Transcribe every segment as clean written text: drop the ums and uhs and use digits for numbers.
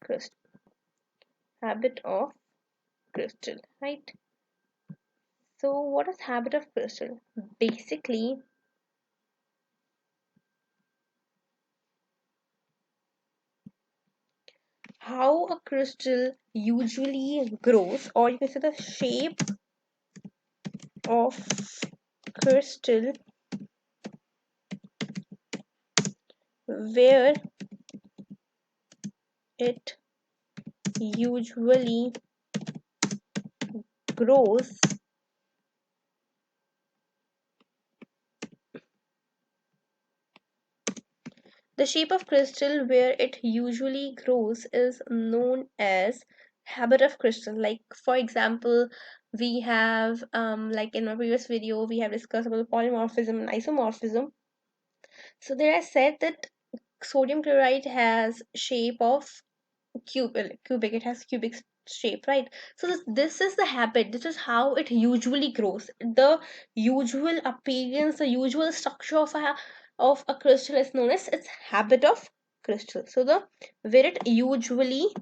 crystal. Habit of crystal, right? So what is habit of crystal? Basically, how a crystal usually grows, or you can say the shape of crystal where it usually grows. The shape of crystal where it usually grows is known as habit of crystal. Like for example, we have like in our previous video we have discussed about polymorphism and isomorphism. So there I said that sodium chloride has shape of cubic, it has cubic shape, right? So this is the habit, this is how it usually grows. The usual appearance, the usual structure of a crystal is known as its habit of crystal. So the where it usually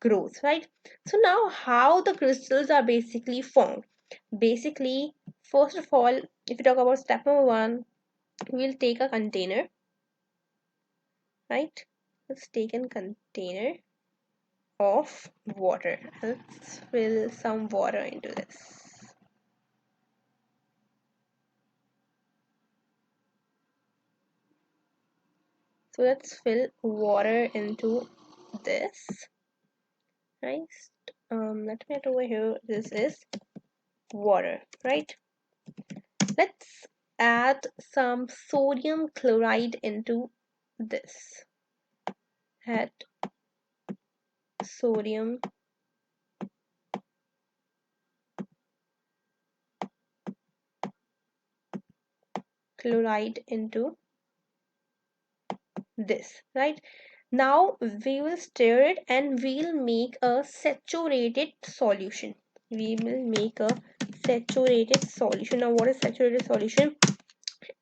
grows, right? So now how the crystals are basically formed. Basically, first of all, if you talk about step number one, we'll take a container, right? Let's take a container of water. Let's fill some water into this. So let's fill water into this. Right? Let me get over here. This is water, right? Let's add some sodium chloride into this. Add sodium chloride into this, right? Now we will stir it and we'll make a saturated solution. We will make a saturated solution. Now what is saturated solution?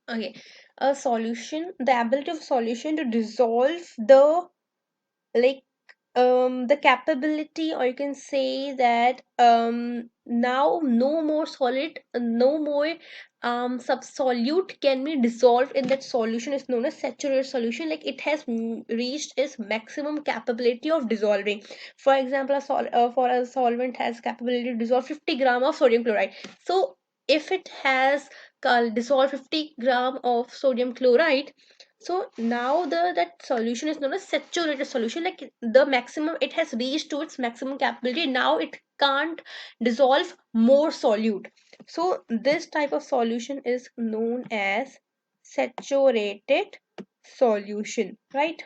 Okay, a solution, the ability of solution to dissolve the, like, the capability, or you can say that now no more solid, no more subsolute can be dissolved in that solution is known as saturated solution. Like it has reached its maximum capability of dissolving. For example, for a solvent has capability to dissolve 50 gram of sodium chloride. So if it has dissolved 50 gram of sodium chloride, so now the that solution is known as saturated solution. Like the maximum, it has reached to its maximum capability. Now it can't dissolve more solute. So this type of solution is known as saturated solution, right?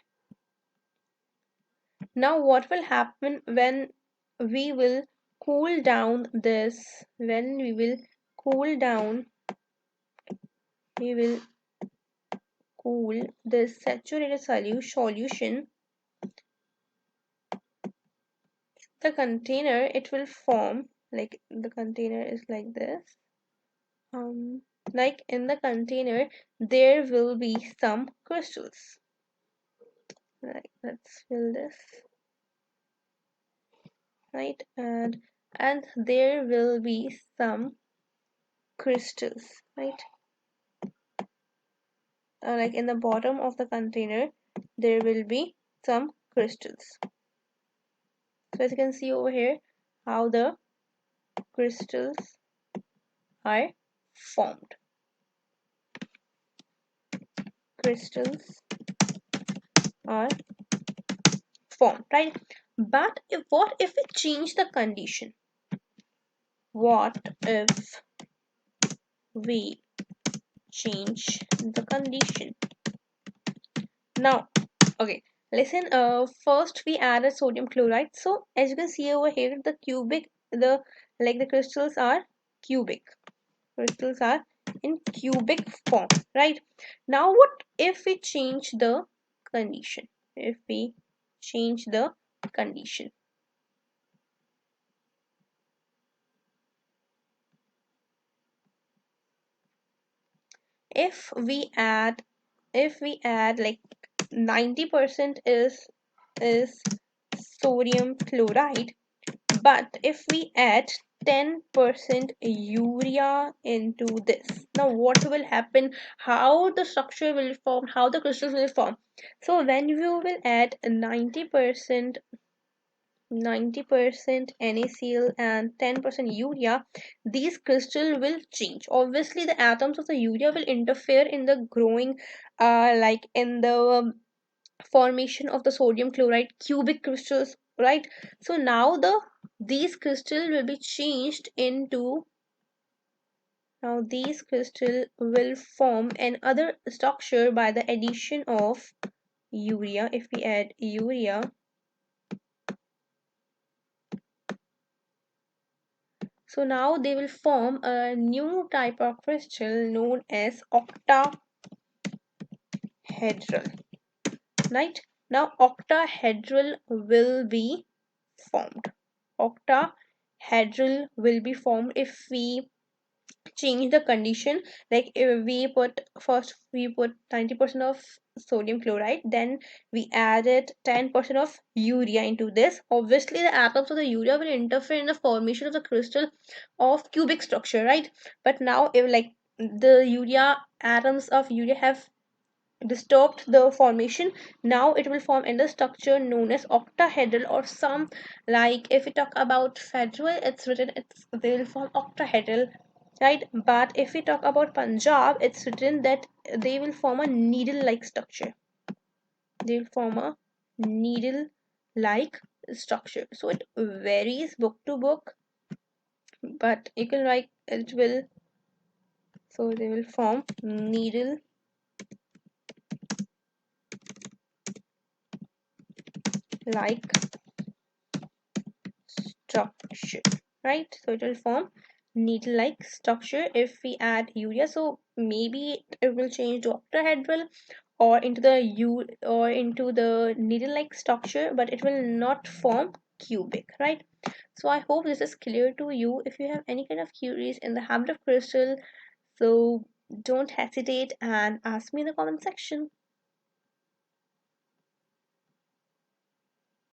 Now what will happen when we will cool down this? When we will cool down, we will cool this saturated solution, the container, it will form, like the container is like this. Like in the container there will be some crystals. Right, let's fill this, right? And there will be some crystals, right? Like in the bottom of the container there will be some crystals. So as you can see over here, how the crystals are formed. Crystals are formed, right? But what if we change the condition? What if we change the condition? Now, okay, listen. First we added sodium chloride. So as you can see over here, the cubic, the like the crystals are cubic. Crystals are in cubic form, right? Now, what if we change the condition? If we change the condition, if we add, like 90% is sodium chloride. But if we add 10% urea into this, now what will happen? How the structure will form, how the crystals will form? So when you will add 90% NaCl and 10% urea, these crystals will change. Obviously, the atoms of the urea will interfere in the growing, like in the formation of the sodium chloride cubic crystals, right? So now these crystals will be changed into, now these crystals will form another structure by the addition of urea. If we add urea, so now they will form a new type of crystal known as octahedral, right? Now octahedral will be formed. Octahedral will be formed if we change the condition. Like if we put, first we put 90% of sodium chloride, then we added 10% of urea into this. Obviously the atoms of the urea will interfere in the formation of the crystal of cubic structure, right? But now if like the urea atoms of urea have disturbed the formation, now it will form in the structure known as octahedral, or some, like if we talk about federal, it's written, it's they will form octahedral, right? But if we talk about Punjab, it's written that they will form a needle like structure. They will form a needle like structure. So it varies book to book, but you can write it will, so they will form needle like structure, right? So it will form needle like structure if we add urea. So maybe it will change to octahedral or into the into the needle like structure, but it will not form cubic, right? So I hope this is clear to you. If you have any kind of queries in the habit of crystal, so don't hesitate and ask me in the comment section.